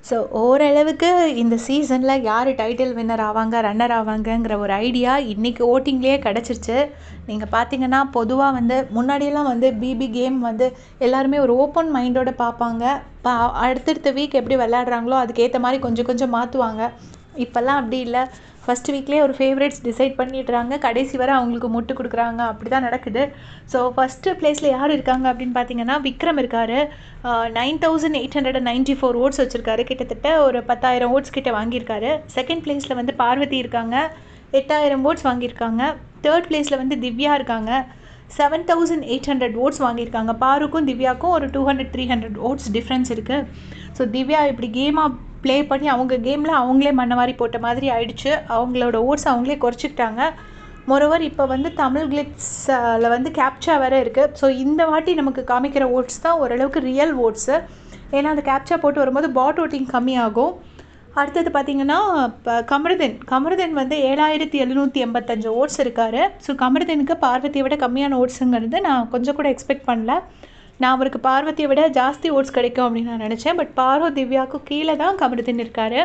So ஓரளவுக்கு இந்த சீசனில் யார் டைட்டில் வின்னர் ஆவாங்க, ரன்னர் ஆவாங்கங்கிற ஒரு ஐடியா இன்றைக்கி ஓட்டிங்லேயே கிடச்சிருச்சு. நீங்கள் பார்த்தீங்கன்னா பொதுவாக வந்து முன்னாடியெல்லாம் வந்து பிபி கேம் வந்து எல்லாருமே ஒரு ஓப்பன் மைண்டோட பார்ப்பாங்க. அடுத்தடுத்த வீக் எப்படி விளையாடுறாங்களோ அதுக்கேற்ற மாதிரி கொஞ்சம் கொஞ்சம் மாற்றுவாங்க. இப்போல்லாம் அப்படி இல்லை. ஃபஸ்ட் வீக்லேயே ஒரு ஃபேவரேட்ஸ் டிசைட் பண்ணிடுறாங்க, கடைசி வரை அவங்களுக்கு முட்டு கொடுக்குறாங்க. அப்படி தான் நடக்குது. ஸோ ஃபஸ்ட்டு ப்ளேஸில் யார் இருக்காங்க அப்படின்னு பார்த்தீங்கன்னா விக்ரம் இருக்கார். 9894 ஓட்ஸ் வச்சுருக்காரு. கிட்டத்தட்ட ஒரு 10,000 ஓட்ஸ் கிட்ட வாங்கியிருக்காரு. செகண்ட் ப்ளேஸில் வந்து பார்வதி இருக்காங்க, 8,000 ஓட்ஸ் வாங்கியிருக்காங்க. தேர்ட் ப்ளேஸில் வந்து திவ்யா இருக்காங்க, 7,800 ஓட்ஸ் வாங்கியிருக்காங்க. பாருக்கும் திவ்யாவுக்கும் ஒரு 200-300 ஓட்ஸ் டிஃப்ரென்ஸ் இருக்குது. ஸோ திவ்யா இப்படி கேமாக ப்ளே பண்ணி அவங்க கேமில் அவங்களே மண்ணவாரி போட்ட மாதிரி ஆயிடுச்சு. அவங்களோட ஓட்ஸ் அவங்களே குறைச்சிக்கிட்டாங்க. மொரோவர் இப்போ வந்து தமிழ் கிளிட்ஸில் வந்து கேப்சா வேறு இருக்குது. ஸோ இந்த வாட்டி நமக்கு காமிக்கிற ஓட்ஸ் தான் ஓரளவுக்கு ரியல் ஓட்ஸு. ஏன்னா அந்த கேப்சா போட்டு வரும்போது பாட் ஓட்டிங் கம்மியாகும். அடுத்தது பார்த்திங்கன்னா இப்போ கமருதன் வந்து 7,785 ஓட்ஸ் இருக்கார். ஸோ கமருதனுக்கு பார்வதியை விட கம்மியான ஓட்ஸுங்கிறது நான் கொஞ்சம் கூட எக்ஸ்பெக்ட் பண்ணல. நான் அவருக்கு பார்வதியை விட ஜாஸ்தி ஓட்ஸ் கிடைக்கும் அப்படின்னு நான் நினச்சேன். பட் பார்வ திவ்யாவுக்கும் கீழே தான் கமருதன் இருக்கார்.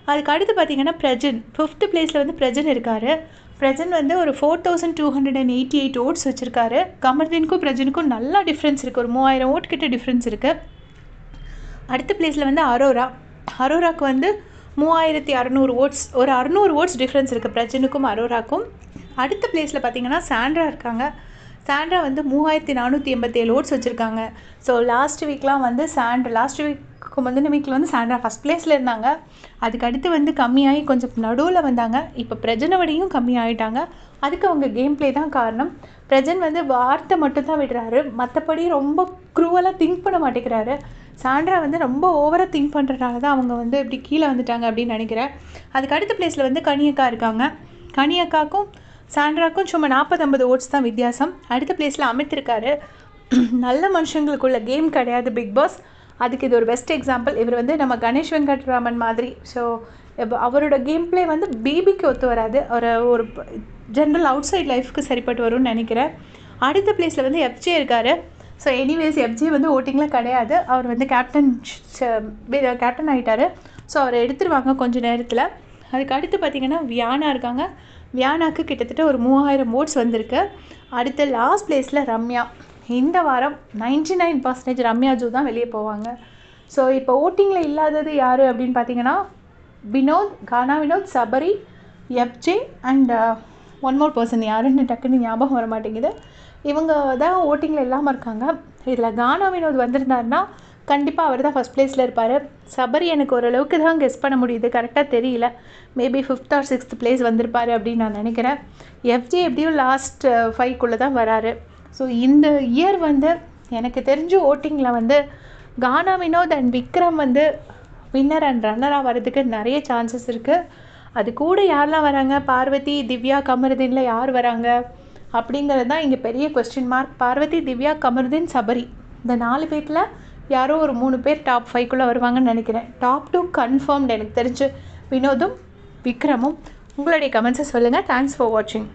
அதுக்கு அடுத்து பார்த்திங்கன்னா பிரஜன் 5th ப்ளேஸில் வந்து பிரஜன் இருக்கார். பிரஜன் வந்து ஒரு 4,288 ஓட்ஸ் வச்சுருக்காரு. கமருதனுக்கும் பிரஜனுக்கும் நல்லா டிஃப்ரென்ஸ் இருக்குது. ஒரு 3,000 ஓட் கிட்ட டிஃப்ரென்ஸ் இருக்குது. அடுத்த ப்ளேஸில் வந்து அரோராவுக்கு வந்து 3,600 ஓட்ஸ், ஒரு 600 ஓட்ஸ் டிஃப்ரென்ஸ் இருக்குது பிரஜனுக்கும் அரோராக்கும். அடுத்த ப்ளேஸில் பார்த்திங்கன்னா சாண்ட்ரா இருக்காங்க. சாண்ட்ரா வந்து 3,487 ஓட்ஸ் வச்சுருக்காங்க. ஸோ லாஸ்ட் வீக்கில் முந்தின வீக்கில் வந்து சாண்ட்ரா ஃபஸ்ட் ப்ளேஸில் இருந்தாங்க. அதுக்கடுத்து வந்து கம்மியாகி கொஞ்சம் நடுவில் வந்தாங்க. இப்போ பிரஜனவடியும் கம்மியாகிட்டாங்க. அதுக்கு அவங்க கேம் ப்ளே தான் காரணம். பிரஜன் வந்து வார்த்தை மட்டும்தான் விடுறாரு, மற்றபடி ரொம்ப க்ரூவலாக திங்க் பண்ண மாட்டேங்கிறாரு. சாண்ட்ரா வந்து ரொம்ப ஓவராக திங்க் பண்ணுறதுனால தான் அவங்க வந்து இப்படி கீழே வந்துட்டாங்க அப்படின்னு நினைக்கிறேன். அதுக்கு அடுத்த ப்ளேஸில் வந்து கனியக்கா இருக்காங்க. கனியக்காக்கும் சாண்ட்ராக்கும் சும்மா 40-50 ஓட்ஸ் தான் வித்தியாசம். அடுத்த ப்ளேஸில் அமித் இருக்கார். நல்ல மனுஷங்களுக்குள்ள கேம் கிடையாது பிக் பாஸ். அதுக்கு இது ஒரு பெஸ்ட் எக்ஸாம்பிள். இவர் வந்து நம்ம கணேஷ் வெங்கட்ராமன் மாதிரி. ஸோ அவரோட கேம் ப்ளே வந்து பிபிக்கு ஒத்து வராது. ஒரு ஜென்ரல் அவுட் சைட் லைஃப்க்கு சரிப்பட்டு வரும்னு நினைக்கிறேன். அடுத்த ப்ளேஸில் வந்து எஃப்ஜே இருக்கார். ஸோ எனிவேஸ் எஃப்ஜே வந்து ஓட்டிங்கில் கிடையாது. அவர் வந்து கேப்டன் ஆகிட்டார். ஸோ அவரை எடுத்துருவாங்க கொஞ்சம் நேரத்தில். அதுக்கு அடுத்து பார்த்திங்கன்னா வியானா இருக்காங்க. வியானாக்கு கிட்டத்தட்ட ஒரு 3,000 ஓட்ஸ் வந்திருக்கு. அடுத்த லாஸ்ட் ப்ளேஸில் ரம்யா. இந்த வாரம் 99% ரம்யா ஜூ தான் வெளியே போவாங்க. ஸோ இப்போ ஓட்டிங்கில் இல்லாதது யார் அப்படின்னு பார்த்தீங்கன்னா Gana Vinoth, Sabari, FJ and one more person. யாருன்னு டக்குன்னு ஞாபகம் வர மாட்டேங்குது. இவங்க தான் ஓட்டிங்கில் இல்லாமல் இருக்காங்க. இதில் கானா வினோத் வந்திருந்தாருன்னா கண்டிப்பாக அவர் தான் ஃபஸ்ட் ப்ளேஸில் இருப்பார். சபரி எனக்கு ஓரளவுக்கு தான் கெஸ் பண்ண முடியுது, கரெக்டாக தெரியல. Maybe 5th or 6th place வந்திருப்பார் அப்படின்னு நான் நினைக்கிறேன். எஃப்ஜே எப்படியும் லாஸ்ட் 5க்குள்ளே தான் வராரு. ஸோ இந்த இயர் வந்து எனக்கு தெரிஞ்சு ஓட்டிங்கில் வந்து கானா வினோத் அண்ட் விக்ரம் வந்து வின்னர் அண்ட் ரன்னராக வர்றதுக்கு நிறைய சான்சஸ் இருக்குது. அது கூட யாரெலாம் வராங்க, பார்வதி, திவ்யா, கமருதீனில் யார் வராங்க அப்படிங்கிறது தான் இங்கே பெரிய கொஸ்டின் மார்க். பார்வதி, திவ்யா, கமருதீன், சபரி இந்த 4 பேரில் யாரோ ஒரு 3 பேர் டாப் 5க்குள்ளே வருவாங்கன்னு நினைக்கிறேன். டாப் 2 கன்ஃபார்ம்டு எனக்கு தெரிஞ்சு வினோதும் விக்ரமும். உங்களுடைய கமெண்ட்ஸை சொல்லுங்கள். தேங்க்ஸ் ஃபார் வாட்சிங்.